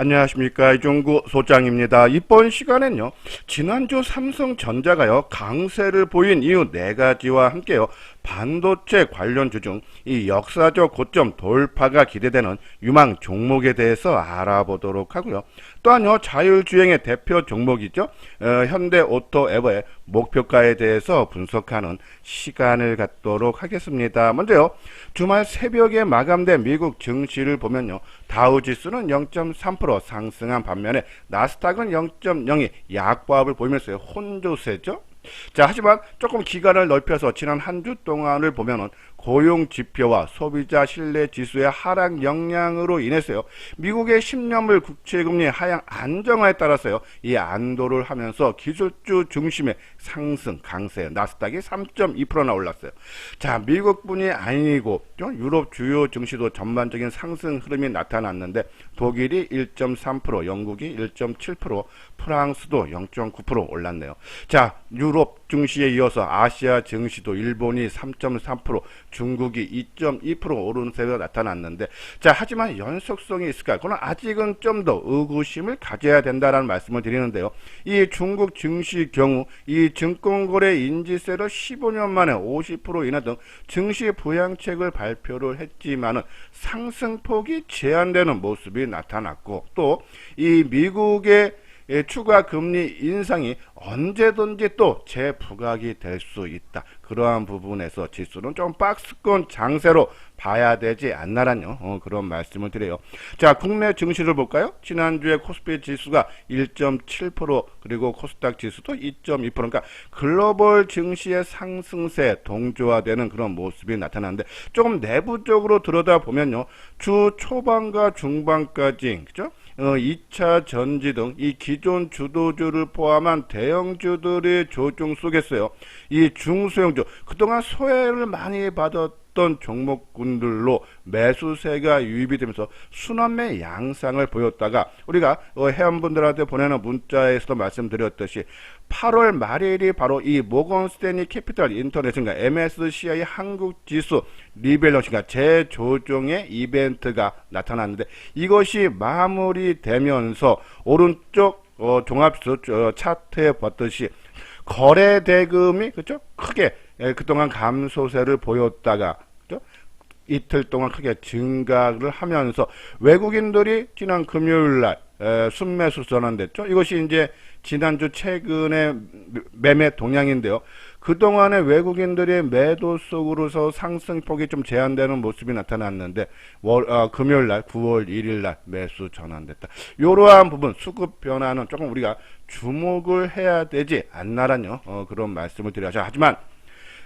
안녕하십니까, 이종구 소장입니다. 이번 시간엔요, 지난주 삼성전자가요 강세를 보인 이유 4가지와 함께요, 반도체 관련주 중 이 역사적 고점 돌파가 기대되는 유망 종목에 대해서 알아보도록 하고요. 또한요, 자율주행의 대표 종목이죠, 현대오토에버의 목표가에 대해서 분석하는 시간을 갖도록 하겠습니다. 먼저요, 주말 새벽에 마감된 미국 증시를 보면요, 다우지수는 0.3% 상승한 반면에 나스닥은 0.02 약보합을 보이면서 혼조세죠. 자, 하지만 조금 기간을 넓혀서 지난 한 주 동안을 보면은 고용 지표와 소비자 신뢰 지수의 하락 영향으로 인해서요, 미국의 10년물 국채금리 하향 안정화에 따라서요, 이 안도를 하면서 기술주 중심의 상승 강세, 나스닥이 3.2%나 올랐어요. 자, 미국뿐이 아니고 유럽 주요 증시도 전반적인 상승 흐름이 나타났는데, 독일이 1.3%, 영국이 1.7%, 프랑스도 0.9% 올랐네요. 자, 유럽 증시에 이어서 아시아 증시도 일본이 3.3%, 중국이 2.2% 오른 세가 나타났는데, 자, 하지만 연속성이 있을까? 그건 아직은 좀 더 의구심을 가져야 된다라는 말씀을 드리는데요. 이 중국 증시 경우 이 증권거래 인지세를 15년 만에 50% 인하 등 증시 부양책을 발표를 했지만은 상승폭이 제한되는 모습이 나타났고, 또 이 미국의 추가 금리 인상이 언제든지 또 재부각이 될 수 있다. 그러한 부분에서 지수는 좀 박스권 장세로 봐야 되지 않나라뇨. 그런 말씀을 드려요. 자, 국내 증시를 볼까요? 지난주에 코스피 지수가 1.7%, 그리고 코스닥 지수도 2.2%. 그러니까 글로벌 증시의 상승세 동조화되는 그런 모습이 나타나는데, 조금 내부적으로 들여다보면요, 주 초반과 중반까지, 그죠? 2차 전지 등 이 기존 주도주를 포함한 대형주들의 조정 속에서요, 이 중소형주, 그동안 소외를 많이 받았던 종목군들로 매수세가 유입이 되면서 순환매 양상을 보였다가, 우리가 회원분들한테 보내는 문자에서도 말씀드렸듯이 8월 말일이 바로 이 모건 스탠리 캐피털 인터내셔널 MSCI 한국 지수 리밸런싱과 재조정의 이벤트가 나타났는데, 이것이 마무리되면서 오른쪽 종합지수 차트에 봤듯이 거래 대금이, 그죠, 크게 그동안 감소세를 보였다가, 그죠, 이틀 동안 크게 증가를 하면서 외국인들이 지난 금요일날 순매수 전환됐죠. 이것이 이제 지난주 최근의 매매 동향인데요. 그동안의 외국인들의 매도 속으로서 상승폭이 좀 제한되는 모습이 나타났는데, 금요일날 9월 1일날 매수 전환됐다. 이러한 부분 수급 변화는 조금 우리가 주목을 해야 되지 않나라뇨. 그런 말씀을 드려야죠. 하지만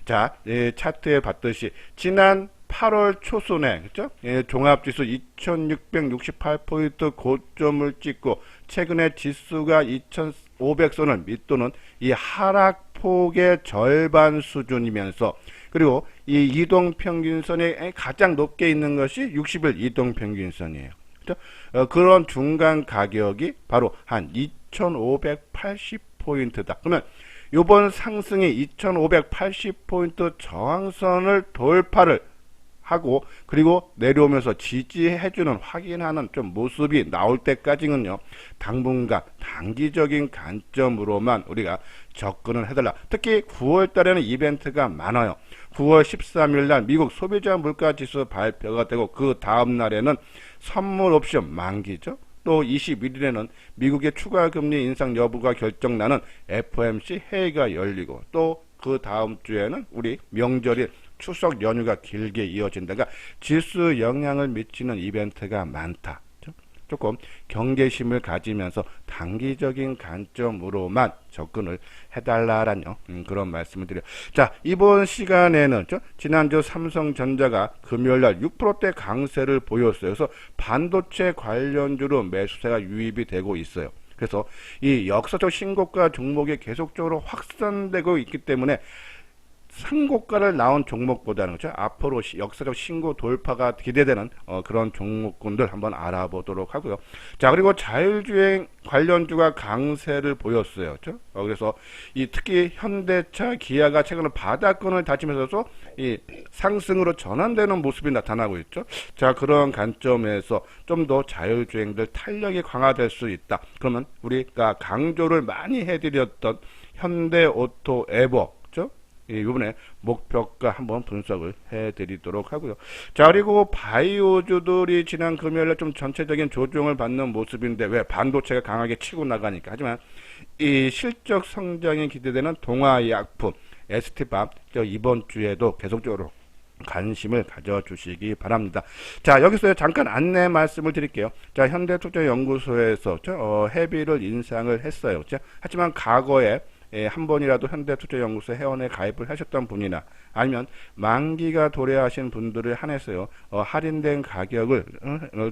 자, 차트에 봤듯이 지난 8월 초순에, 그죠? 종합지수 2668포인트 고점을 찍고 최근에 지수가 2500선을 밑도는 이 하락폭의 절반 수준이면서, 그리고 이 이동평균선이 가장 높게 있는 것이 60일 이동평균선이에요. 그죠? 그런 중간 가격이 바로 한 2580포인트다. 그러면 이번 상승이 2580포인트 저항선을 돌파를 하고, 그리고 내려오면서 지지해주는, 확인하는 좀 모습이 나올 때까지는요, 당분간 단기적인 관점으로만 우리가 접근을 해달라. 특히 9월 달에는 이벤트가 많아요. 9월 13일 날 미국 소비자 물가지수 발표가 되고, 그 다음 날에는 선물 옵션 만기죠. 또 21일에는 미국의 추가 금리 인상 여부가 결정나는 FOMC 회의가 열리고, 또 그 다음 주에는 우리 명절인 추석 연휴가 길게 이어진다가 지수 영향을 미치는 이벤트가 많다. 조금 경계심을 가지면서 단기적인 관점으로만 접근을 해달라라뇨. 그런 말씀을 드려요. 자, 이번 시간에는 지난주 삼성전자가 금요일날 6%대 강세를 보였어요. 그래서 반도체 관련주로 매수세가 유입이 되고 있어요. 그래서 이 역사적 신고가 종목이 계속적으로 확산되고 있기 때문에 상고가를 나온 종목보다는 그렇죠? 앞으로 역사적 신고 돌파가 기대되는 그런 종목군들 한번 알아보도록 하고요. 자, 그리고 자율주행 관련주가 강세를 보였어요. 그렇죠? 그래서 이 특히 현대차, 기아가 최근에 바닥권을 다지면서 이 상승으로 전환되는 모습이 나타나고 있죠. 자, 그런 관점에서 좀 더 자율주행들 탄력이 강화될 수 있다. 그러면 우리가 강조를 많이 해드렸던 현대오토 에버, 그렇죠? 이번에 목표가 한번 분석을 해드리도록 하고요. 자, 그리고 바이오주들이 지난 금요일에 좀 전체적인 조정을 받는 모습인데 왜 반도체가 강하게 치고 나가니까. 하지만 이 실적 성장이 기대되는 동화약품, ST밥 이번 주에도 계속적으로 관심을 가져주시기 바랍니다. 자, 여기서 잠깐 안내 말씀을 드릴게요. 자, 현대투자연구소에서 회비를 인상을 했어요. 그렇죠? 하지만 과거에 한 번이라도 현대투자연구소 회원에 가입을 하셨던 분이나 아니면 만기가 도래하신 분들을 한해서요 할인된 가격을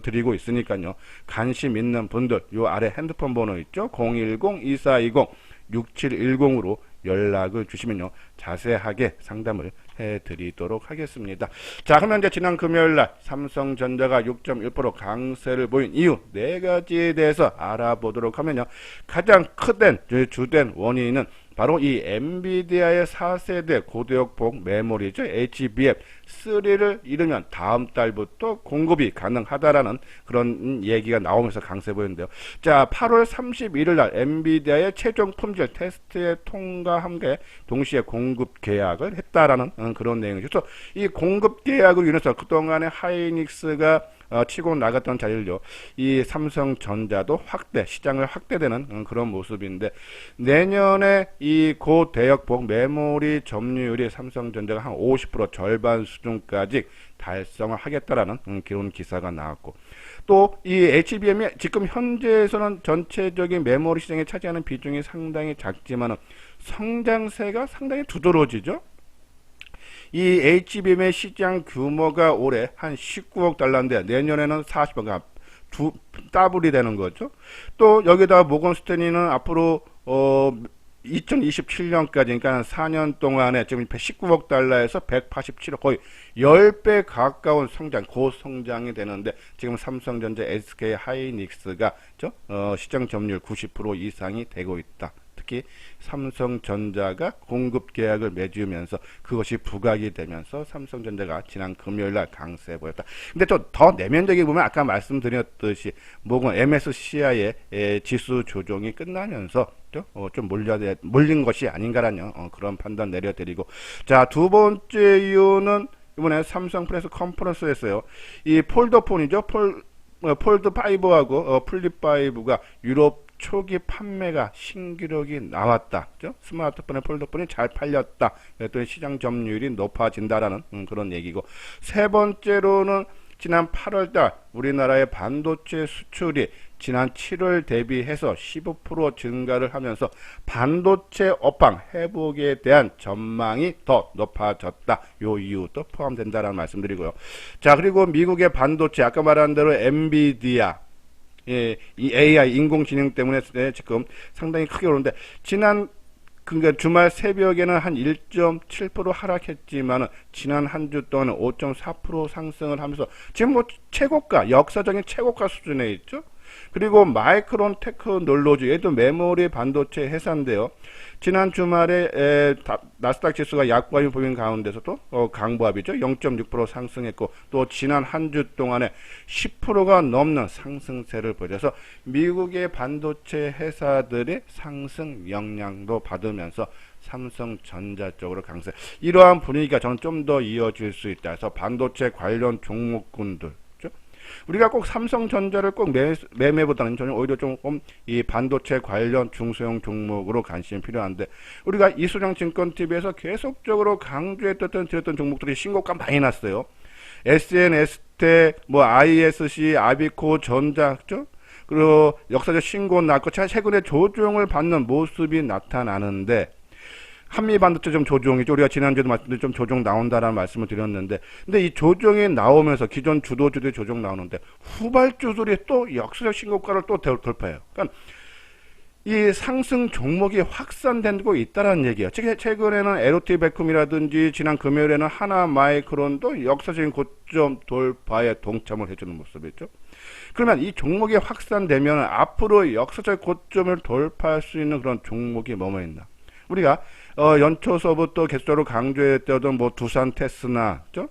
드리고 있으니까요, 관심 있는 분들 요 아래 핸드폰 번호 있죠, 010-2420-6710으로 연락을 주시면요 자세하게 상담을 해드리도록 하겠습니다. 자, 그러면 이제 지난 금요일날 삼성전자가 6.1% 강세를 보인 이유 네 가지에 대해서 알아보도록 하면요, 가장 크된 주된 원인은 바로 이 엔비디아의 4세대 고대역폭 메모리죠, HBM3를 이르면 다음 달부터 공급이 가능하다라는 그런 얘기가 나오면서 강세 보였는데요. 자, 8월 31일 날 엔비디아의 최종 품질 테스트에 통과함과 동시에 공급 계약을 했다라는 그런 내용이죠. 그래서 이 공급 계약을 인해서 그동안에 하이닉스가 치고 나갔던 자리를요, 이 삼성전자도 시장을 확대되는 그런 모습인데, 내년에 이 고대역폭 메모리 점유율이 삼성전자가 한 50% 절반 수준까지 달성을 하겠다라는 그런 기사가 나왔고, 또 이 HBM이 지금 현재에서는 전체적인 메모리 시장에 차지하는 비중이 상당히 작지만은 성장세가 상당히 두드러지죠. 이 HBM의 시장 규모가 올해 한 19억 달러인데 내년에는 40억, 그러니까 더블이 되는 거죠. 또 여기다가 모건 스탠리는 앞으로 2027년까지, 그러니까 4년 동안에 지금 19억 달러에서 187억, 거의 10배 가까운 성장, 고성장이 되는데, 지금 삼성전자, SK 하이닉스가 시장 점유율 90% 이상이 되고 있다. 특히 삼성전자가 공급 계약을 맺으면서 그것이 부각이 되면서 삼성전자가 지난 금요일날 강세 보였다. 근데 또 더 내면적인 보면 아까 말씀드렸듯이 모건 MSCI의 지수 조정이 끝나면서 좀 몰린 것이 아닌가라는 그런 판단 내려드리고, 자, 두 번째 이유는 이번에 삼성 프레스 컨퍼런스에서요, 이 폴더폰이죠, 폴드 5하고 플립 5가 유럽 초기 판매가 신기록이 나왔다. 그죠? 스마트폰의 폴더폰이 잘 팔렸다. 그랬더니 시장 점유율이 높아진다라는 그런 얘기고, 세 번째로는 지난 8월달 우리나라의 반도체 수출이 지난 7월 대비해서 15% 증가를 하면서 반도체 업황 회복에 대한 전망이 더 높아졌다. 요 이유도 포함된다라는 말씀드리고요. 자, 그리고 미국의 반도체 아까 말한 대로 엔비디아, 이 AI 인공지능 때문에 지금 상당히 크게 오르는데, 지난 그러니까 주말 새벽에는 한 1.7% 하락했지만 지난 한 주 동안 5.4% 상승을 하면서 지금 뭐 최고가, 역사적인 최고가 수준에 있죠. 그리고 마이크론 테크놀로지, 얘도 메모리 반도체 회사인데요. 지난 주말에 나스닥 지수가 약보합이 보인 가운데서도 강보합이죠. 0.6% 상승했고, 또 지난 한 주 동안에 10%가 넘는 상승세를 보여서 미국의 반도체 회사들의 상승 영향도 받으면서 삼성전자 쪽으로 강세, 이러한 분위기가 저는 좀 더 이어질 수 있다. 그래서 반도체 관련 종목군들, 우리가 꼭 삼성전자를 꼭 매매보다는 저는 오히려 좀 이 반도체 관련 중소형 종목으로 관심이 필요한데, 우리가 이수정증권TV에서 계속적으로 강조했던 드렸던 종목들이 신고가 많이 났어요. SNS테, ISC, 아비코, 전자, 그죠? 그리고 역사적 신고 났고 최근에 조정을 받는 모습이 나타나는데, 한미반도체 좀 조정이죠. 우리가 지난주에도 말씀드린 좀 조정 나온다라는 말씀을 드렸는데, 근데 이 조정이 나오면서 기존 주도주들의 조정 나오는데 후발주들이 또 역사적 신고가를 또 돌파해요. 그러니까 이 상승 종목이 확산되고 있다는 얘기예요. 최근에는 LOT 백컴이라든지 지난 금요일에는 하나마이크론도 역사적인 고점 돌파에 동참을 해주는 모습이죠. 그러면 이 종목이 확산되면 앞으로 역사적 고점을 돌파할 수 있는 그런 종목이 뭐뭐 있나? 우리가 연초서부터 계속적으로 강조했던 뭐 두산 테스나, 그죠?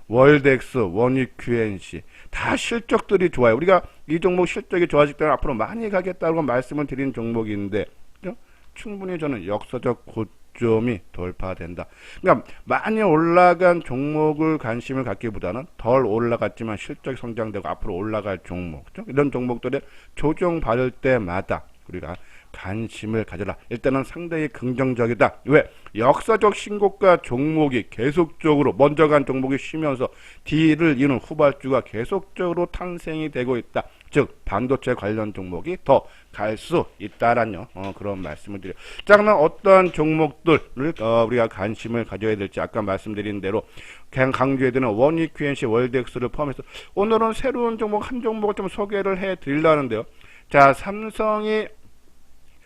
월덱스, 원익 QNC 다 실적들이 좋아요. 우리가 이 종목 실적이 좋아질 때는 앞으로 많이 가겠다고 말씀을 드린 종목인데, 그죠? 충분히 저는 역사적 고점이 돌파된다. 그러니까 많이 올라간 종목을 관심을 갖기보다는 덜 올라갔지만 실적 성장되고 앞으로 올라갈 종목, 그죠? 이런 종목들의 조정 받을 때마다 우리가 관심을 가져라. 일단은 상당히 긍정적이다. 왜? 역사적 신고가 종목이 계속적으로 먼저 간 종목이 쉬면서 뒤를 이는 후발주가 계속적으로 탄생이 되고 있다. 즉 반도체 관련 종목이 더 갈 수 있다라는 그런 말씀을 드려요. 자, 그러면 어떠한 종목들을 우리가 관심을 가져야 될지 아까 말씀드린 대로 그냥 강조해드리는 원익 QNC 월덱스를 포함해서 오늘은 새로운 종목 한 종목을 좀 소개를 해드리려는데요. 자, 삼성이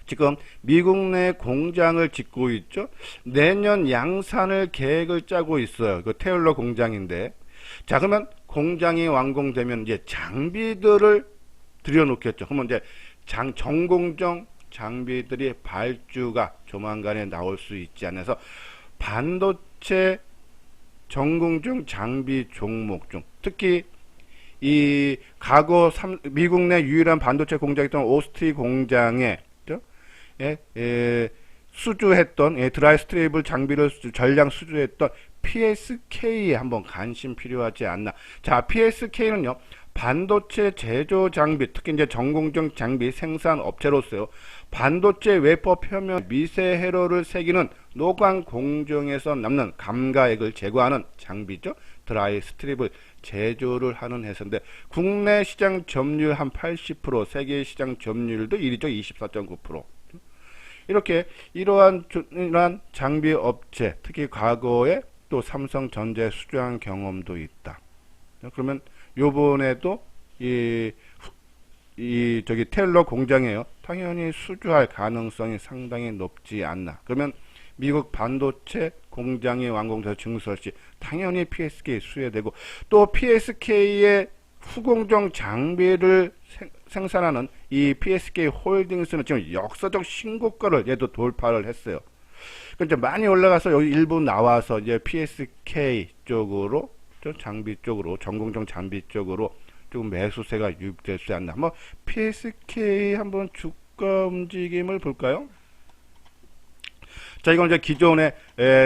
지금 미국 내 공장을 짓고 있죠. 내년 양산을 계획을 짜고 있어요. 그 테일러 공장인데. 자, 그러면 공장이 완공되면 이제 장비들을 들여놓겠죠. 그러면 이제 전공정 장비들이 발주가 조만간에 나올 수 있지 않아서 반도체 전공정 장비 종목 중 특히 이 과거 미국 내 유일한 반도체 공장이었던 오스티 공장에 수주했던 드라이 스트레이블 장비를 전량 수주했던 PSK에 한번 관심 필요하지 않나. 자, PSK는요 반도체 제조 장비, 특히 이제 전공정 장비 생산 업체로서요 반도체 웨퍼 표면 미세 회로를 새기는 노광 공정에서 남는 감가액을 제거하는 장비죠. 드라이 스트립을 제조를 하는 회사인데 국내 시장 점유율 한 80%, 세계 시장 점유율도 1위죠. 24.9%. 이렇게 이러한 장비 업체, 특히 과거에 또 삼성전자에 수주한 경험도 있다. 그러면 요번에도 저기 테일러 공장에요. 당연히 수주할 가능성이 상당히 높지 않나. 그러면 미국 반도체 공장이 완공돼서 증설 시 당연히 PSK 수혜되고 또 PSK의 후공정 장비를 생산하는 이 PSK 홀딩스는 지금 역사적 신고가를 얘도 돌파를 했어요. 그러니까 많이 올라가서 여기 일부 나와서 이제 PSK 쪽으로 장비 쪽으로 전공정 장비 쪽으로 조금 매수세가 유입될 수 않나. 한번 PSK 한번 주가 움직임을 볼까요? 자, 이건 이제 기존에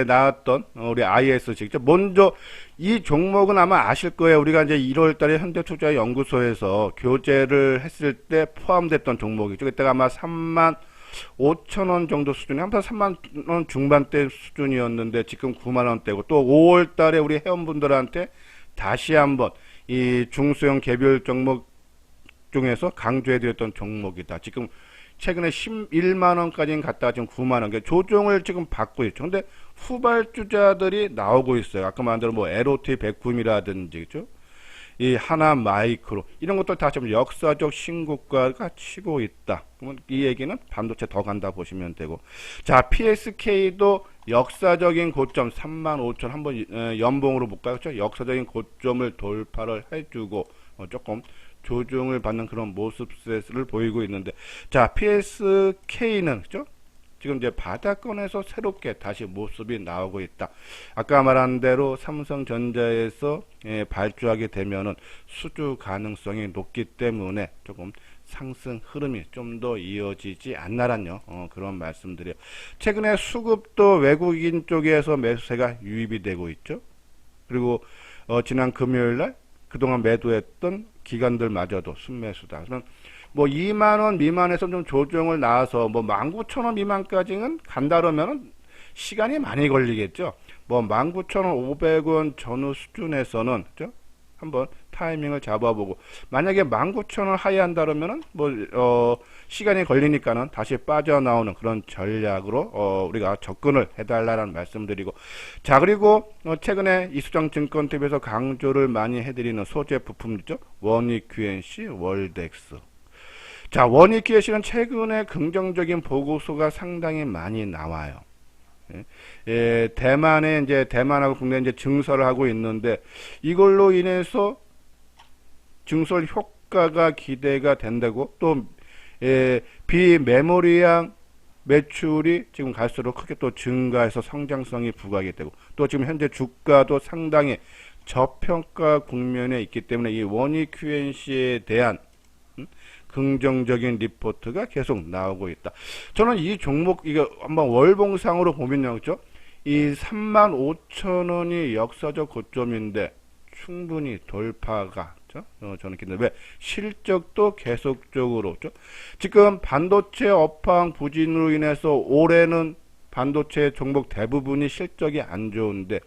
나왔던 우리 IS직죠. 먼저 이 종목은 아마 아실 거예요. 우리가 이제 1월달에 현대투자연구소에서 교재를 했을 때 포함됐던 종목이죠. 그때가 아마 35,000원 정도 수준이 한번 3만원 중반대 수준이었는데 지금 9만원대고 또 5월달에 우리 회원분들한테 다시 한번 이 중소형 개별 종목 중에서 강조해드렸던 종목이다. 지금 최근에 11만원까지는 갔다가 지금 9만원. 조정을 지금 받고 있죠. 근데 후발주자들이 나오고 있어요. 아까 말한 대로 뭐 LOT 백붐이라든지, 그죠? 이 하나 마이크로. 이런 것들 다 지금 역사적 신고가가 치고 있다. 그러면 이 얘기는 반도체 더 간다 보시면 되고. 자, PSK도 역사적인 고점 35,000 한번 연봉으로 볼까요? 그렇죠? 역사적인 고점을 돌파를 해주고 조금 조정을 받는 그런 모습을 보이고 있는데, 자, PSK는 그죠? 지금 이제 바닥권에서 새롭게 다시 모습이 나오고 있다. 아까 말한 대로 삼성전자에서 발주하게 되면은 수주 가능성이 높기 때문에 조금 상승 흐름이 좀 더 이어지지 않나란요. 그런 말씀드려요. 최근에 수급도 외국인 쪽에서 매수세가 유입이 되고 있죠. 그리고 지난 금요일날 그동안 매도했던 기관들마저도 순매수다. 그러면 뭐 2만원 미만에서 좀 조정을 나와서 뭐 19,000원 미만까지는 간다 그러면 시간이 많이 걸리겠죠. 뭐 19,500원 전후 수준에서는 그죠? 한번 타이밍을 잡아보고 만약에 19,000원 하회한다 그러면은 뭐 시간이 걸리니까는 다시 빠져나오는 그런 전략으로 우리가 접근을 해달라는 말씀드리고, 자, 그리고 최근에 이수정 증권TV에서 강조를 많이 해드리는 소재 부품 있죠. 원익 QNC 월덱스. 자, 원익기에시는 최근에 긍정적인 보고서가 상당히 많이 나와요. 대만에 이제 대만하고 국내 이제 증설을 하고 있는데 이걸로 인해서 증설 효과가 기대가 된다고 또 비메모리형 매출이 지금 갈수록 크게 또 증가해서 성장성이 부각이 되고 또 지금 현재 주가도 상당히 저평가 국면에 있기 때문에 이 원익 QNC에 대한 긍정적인 리포트가 계속 나오고 있다. 저는 이 종목 이거 한번 월봉상으로 보면요, 그죠? 이 35,000원이 역사적 고점인데 충분히 돌파가 저는 기대는데 왜 실적도 계속적으로 지금 반도체 업황 부진으로 인해서 올해는 반도체 종목 대부분이 실적이 안 좋은데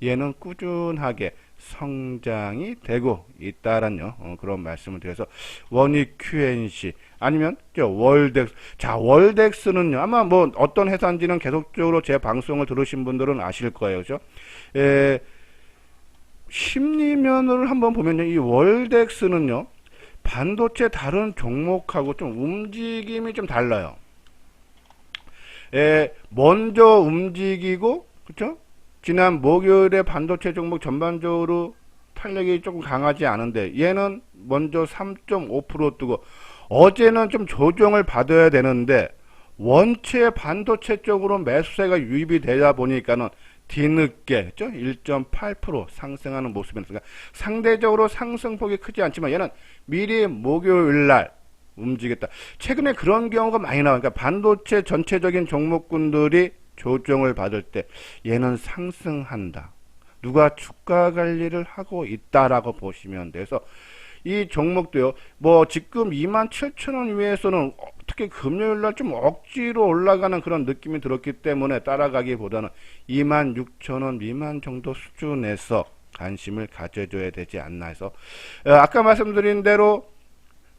얘는 꾸준하게 성장이 되고 있다라는 그런 말씀을 드려서 원익 QNC 아니면 월덱스. 자, 월덱스는요 아마 뭐 어떤 회사인지는 계속적으로 제 방송을 들으신 분들은 아실 거예요, 그죠? 심리면을 한번 보면요, 이 월덱스는요 반도체 다른 종목하고 좀 움직임이 좀 달라요. 먼저 움직이고, 그쵸? 지난 목요일에 반도체 종목 전반적으로 탄력이 조금 강하지 않은데 얘는 먼저 3.5% 뜨고 어제는 좀 조정을 받아야 되는데 원체 반도체 쪽으로 매수세가 유입이 되다 보니까는 뒤늦게 1.8% 상승하는 모습이니까 상대적으로 상승폭이 크지 않지만 얘는 미리 목요일날 움직였다. 최근에 그런 경우가 많이 나와요. 그러니까 반도체 전체적인 종목군들이 조정을 받을 때 얘는 상승한다. 누가 주가 관리를 하고 있다라고 보시면 돼서 이 종목도요. 뭐 지금 27,000원 위에서는 특히 금요일날 좀 억지로 올라가는 그런 느낌이 들었기 때문에 따라가기보다는 26,000원 미만 정도 수준에서 관심을 가져줘야 되지 않나 해서 아까 말씀드린 대로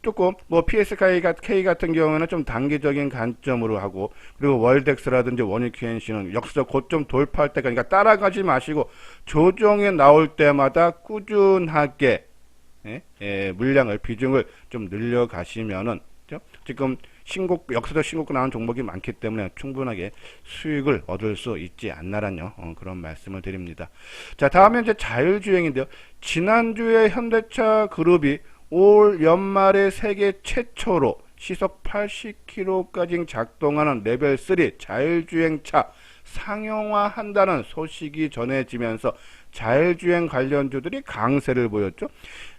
조금 뭐 PSK 같은 경우에는 좀 단기적인 관점으로 하고 그리고 월덱스라든지 원익 QNC는 역사적 고점 돌파할 때까지 그러니까 따라가지 마시고 조정에 나올 때마다 꾸준하게 물량을 비중을 좀 늘려가시면은 지금 역사적 신고가 나온 종목이 많기 때문에 충분하게 수익을 얻을 수 있지 않나라는 그런 말씀을 드립니다. 자, 다음에 이제 자율주행인데요. 지난주에 현대차 그룹이 올 연말에 세계 최초로 시속 80km까지 작동하는 레벨 3 자율주행차 상용화한다는 소식이 전해지면서 자율주행 관련주들이 강세를 보였죠.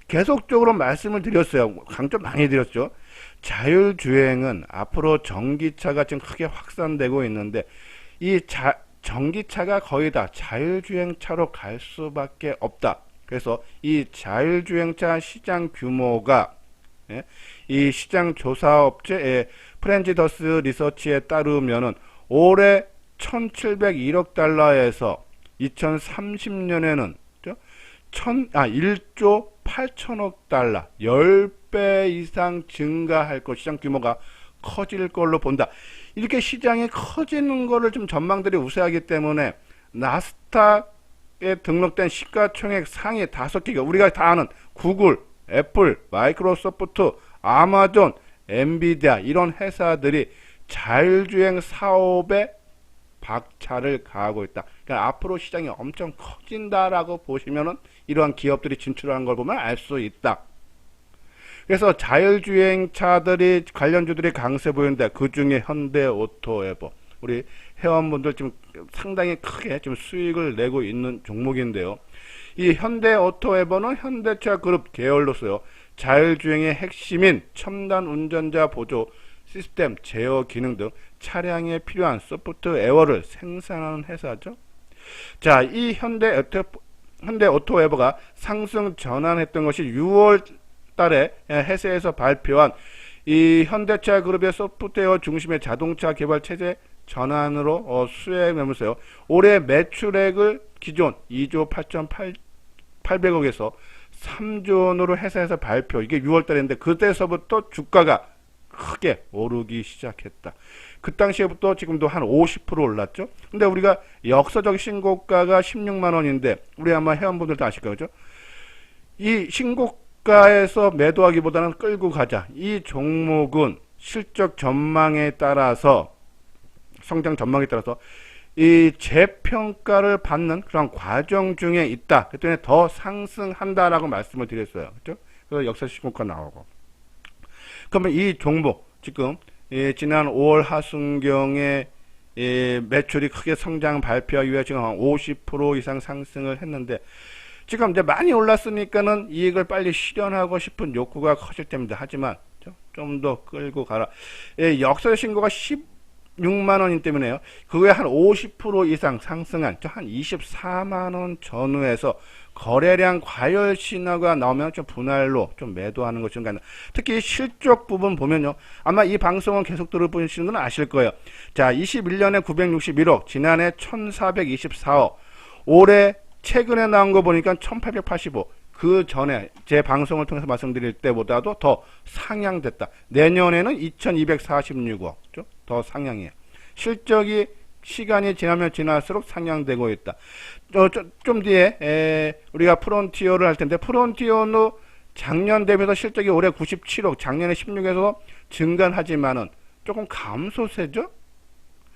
계속적으로 말씀을 드렸어요. 강조 많이 드렸죠. 자율주행은 앞으로 전기차가 지금 크게 확산되고 있는데 이 전기차가 거의 다 자율주행차로 갈 수밖에 없다. 그래서 이 자율주행차 시장 규모가 이 시장 조사업체 프렌지더스 리서치에 따르면은 올해 1,701억 달러에서 2030년에는 1조 8천억 달러 10배 이상 증가할 것, 시장 규모가 커질 걸로 본다. 이렇게 시장이 커지는 거를 좀 전망들이 우세하기 때문에 나스닥에 등록된 시가총액 상위 5개가 우리가 다 아는 구글, 애플, 마이크로소프트, 아마존, 엔비디아 이런 회사들이 자율주행 사업에 박차를 가하고 있다. 그러니까 앞으로 시장이 엄청 커진다라고 보시면은 이러한 기업들이 진출하는 걸 보면 알 수 있다. 그래서 자율주행차들이 관련주들이 강세 보이는데 그 중에 현대오토에버 우리 회원분들 지금 상당히 크게 지금 수익을 내고 있는 종목인데요. 이 현대오토에버는 현대차 그룹 계열로서요. 자율주행의 핵심인 첨단 운전자 보조 시스템 제어 기능 등 차량에 필요한 소프트웨어를 생산하는 회사죠. 자, 이 현대오토에버가 상승 전환했던 것이 6월 달에 해세에서 발표한 이 현대차 그룹의 소프트웨어 중심의 자동차 개발 체제 전환으로 수혜매물서요. 올해 매출액을 기존 2조 8,800억에서 3조 원으로 해서해서 발표. 이게 6월 달인데 그때서부터 주가가 크게 오르기 시작했다. 그 당시에부터 지금도 한 50% 올랐죠. 근데 우리가 역사적 신고가가 16만 원인데 우리 아마 회원분들도 아실 거죠. 이 신고가 고가에서 매도하기보다는 끌고 가자. 이 종목은 실적 전망에 따라서, 성장 전망에 따라서 이 재평가를 받는 그런 과정 중에 있다. 그랬더니 더 상승한다라고 말씀을 드렸어요. 그렇죠? 그래서 역사 신고가 나오고. 그러면 이 종목 지금 지난 5월 하순경에 매출이 크게 성장 발표하기 위해 지금 한 50% 이상 상승을 했는데, 지금 이제 많이 올랐으니까는 이익을 빨리 실현하고 싶은 욕구가 커질 때입니다. 하지만 좀 더 끌고 가라. 역사 신고가 16만원이기 때문에요. 그거에 한 50% 이상 상승한 한 24만원 전후에서 거래량 과열 신호가 나오면 좀 분할로 좀 매도하는 것이 좀 가능. 특히 실적 부분 보면요. 아마 이 방송은 계속 들어보시는 분은 아실 거예요. 자, 21년에 961억, 지난해 1424억, 올해 최근에 나온 거 보니까 1885. 그 전에 제 방송을 통해서 말씀드릴 때보다도 더 상향됐다. 내년에는 2246억. 더 상향이에요. 실적이 시간이 지나면 지날수록 상향되고 있다. 좀 뒤에 우리가 프론티어를 할 텐데, 프론티어는 작년 대비해서 실적이 올해 97억, 작년에 16에서 증가하지만은 조금 감소세죠?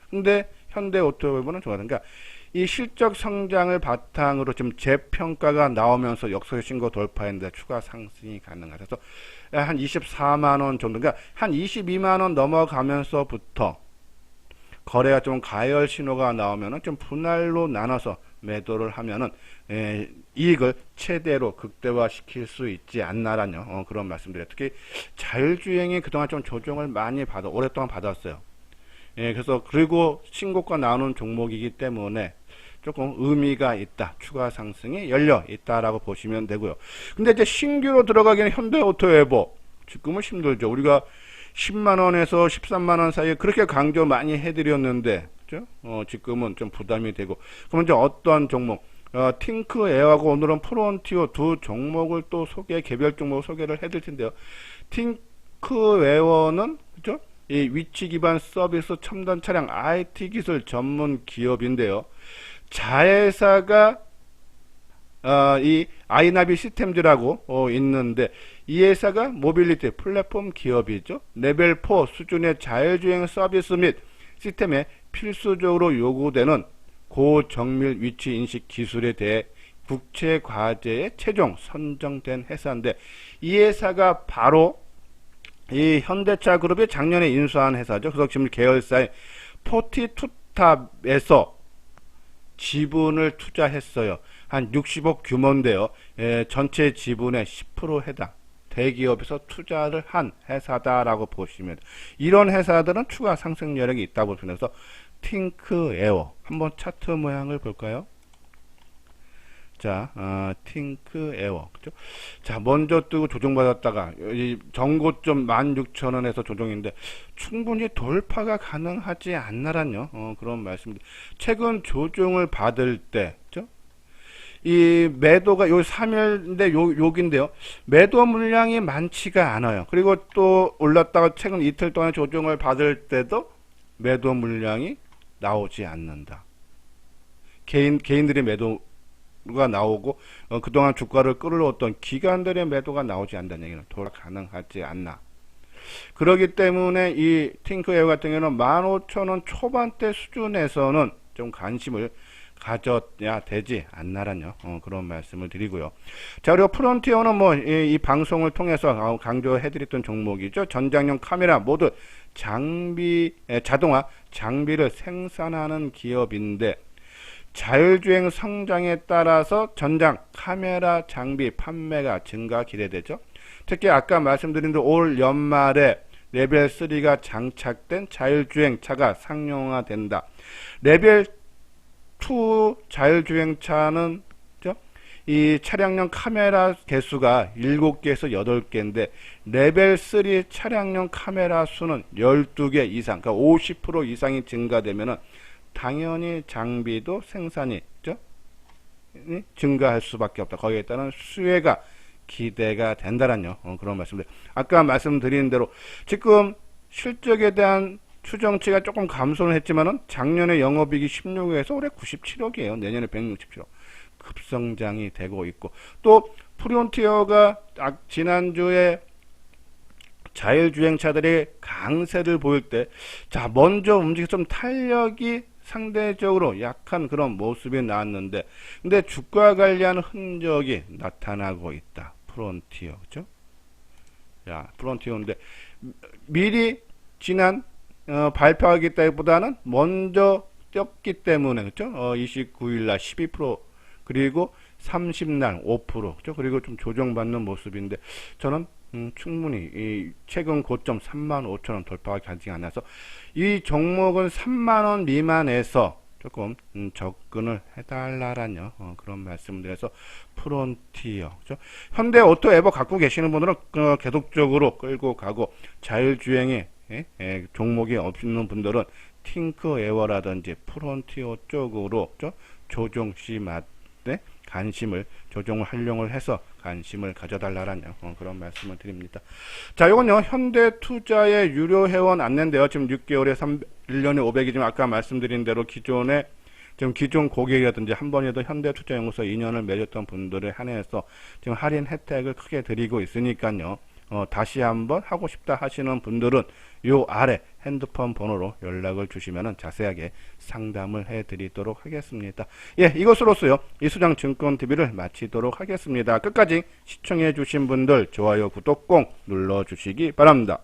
근데 현대오토웨이브는 좋아하는, 그러니까 이 실적 성장을 바탕으로 지금 재평가가 나오면서 역사의 신고 돌파했는데 추가 상승이 가능하다. 그래서 한 24만원 정도, 그러니까 한 22만원 넘어가면서부터 거래가 좀 가열 신호가 나오면은 좀 분할로 나눠서 매도를 하면은 이익을 최대로 극대화시킬 수 있지 않나라는 그런 말씀드려요. 특히 자율주행이 그동안 좀 조정을 많이 오랫동안 받았어요. 그래서 그리고 신고가 나오는 종목이기 때문에 조금 의미가 있다. 추가 상승이 열려 있다라고 보시면 되고요. 근데 이제 신규로 들어가기는 현대오토웨이브 지금은 힘들죠. 우리가 10만원에서 13만원 사이에 그렇게 강조 많이 해드렸는데, 그죠? 지금은 좀 부담이 되고. 그러면 이제 어떤 종목? 팅크에어하고 오늘은 프론티어 두 종목을 또 개별 종목 소개를 해드릴 텐데요. 팅크웨어는, 그죠? 이 위치 기반 서비스 첨단 차량 IT 기술 전문 기업인데요. 자회사가 이 아이나비 시스템즈라고 있는데, 이 회사가 모빌리티 플랫폼 기업이죠. 레벨 4 수준의 자율주행 서비스 및 시스템에 필수적으로 요구되는 고정밀 위치 인식 기술에 대해 국제 과제에 최종 선정된 회사인데, 이 회사가 바로 이 현대차 그룹이 작년에 인수한 회사죠. 그래서 지금 계열사의 포티투탑에서 지분을 투자했어요. 한 60억 규모인데요. 전체 지분의 10% 해당. 대기업에서 투자를 한 회사다라고 보시면 돼요. 이런 회사들은 추가 상승 여력이 있다고 보면서 팅크에어 한번 차트 모양을 볼까요? 자, 팅크에어, 그죠? 자, 먼저 뜨고 조정받았다가 이 전고점 16,000원에서 조정인데 충분히 돌파가 가능하지 않나란요. 그런 말씀입니다. 최근 조정을 받을 때, 그죠? 이 매도가 요 3일인데 여기인데요. 매도 물량이 많지가 않아요. 그리고 또 올랐다가 최근 이틀 동안 조정을 받을 때도 매도 물량이 나오지 않는다. 개인들의 매도가 나오고 그동안 주가를 끌어올렸던 기관들의 매도가 나오지 않는다는 얘기는 돌아 가능하지 않나. 그렇기 때문에 이 팅크웨어 같은 경우는 15,000원 초반대 수준에서는 좀 관심을 가져야 되지 않나라뇨. 그런 말씀을 드리고요. 자, 그리고 프론티어는 뭐 이 방송을 통해서 강조해드렸던 종목이죠. 전장용 카메라 모두 자동화 장비를 생산하는 기업인데, 자율주행 성장에 따라서 전장 카메라 장비 판매가 증가 기대되죠. 특히 아까 말씀드린 대로 올 연말에 레벨 3가 장착된 자율주행 차가 상용화된다. 레벨 2 자율주행차는 이 차량용 카메라 개수가 7개에서 8개인데 레벨 3 차량용 카메라 수는 12개 이상, 그러니까 50% 이상이 증가되면은 당연히 장비도 생산이 증가할 수밖에 없다. 거기에 따른 수혜가 기대가 된다라뇨. 그런 말씀들. 아까 말씀드린 대로 지금 실적에 대한 추정치가 조금 감소는 했지만은 작년에 영업이익이 16억에서 올해 97억이에요. 내년에 167억. 급성장이 되고 있고, 또 프론티어가 지난주에 자율주행차들이 강세를 보일 때, 자, 먼저 움직여 좀 탄력이 상대적으로 약한 그런 모습이 나왔는데, 근데 주가 관리하는 흔적이 나타나고 있다. 프론티어, 그죠? 자, 프론티어인데, 미리 지난, 발표하기 때보다는 먼저 뛰었기 때문에, 그죠? 29일날 12%, 그리고 30날 5%, 그죠? 그리고 좀 조정받는 모습인데, 저는 충분히 이 최근 고점 35,000원 돌파가 가지 않아서 이 종목은 3만원 미만에서 조금 접근을 해달라라는 그런 말씀드려서 프론티어, 그죠? 현대 오토 에버 갖고 계시는 분들은 계속적으로 끌고 가고, 자율주행에 종목이 없는 분들은 팅크 에어라든지 프론티어 쪽으로, 그죠? 조정 시 맞대 관심을 조정을 활용을 해서 관심을 가져달라는 그런 말씀을 드립니다. 자, 요건요 현대투자의 유료 회원 안내인데요. 지금 6개월에 1년에 500이 지금 아까 말씀드린 대로 기존에 지금 기존 고객이라든지 한 번에도 현대투자연구소 2년을 맺었던 분들에 한해서 지금 할인 혜택을 크게 드리고 있으니까요. 다시 한번 하고 싶다 하시는 분들은 요 아래 핸드폰 번호로 연락을 주시면 자세하게 상담을 해드리도록 하겠습니다. 예, 이것으로서요 이수장 증권TV를 마치도록 하겠습니다. 끝까지 시청해 주신 분들 좋아요 구독 꼭 눌러 주시기 바랍니다.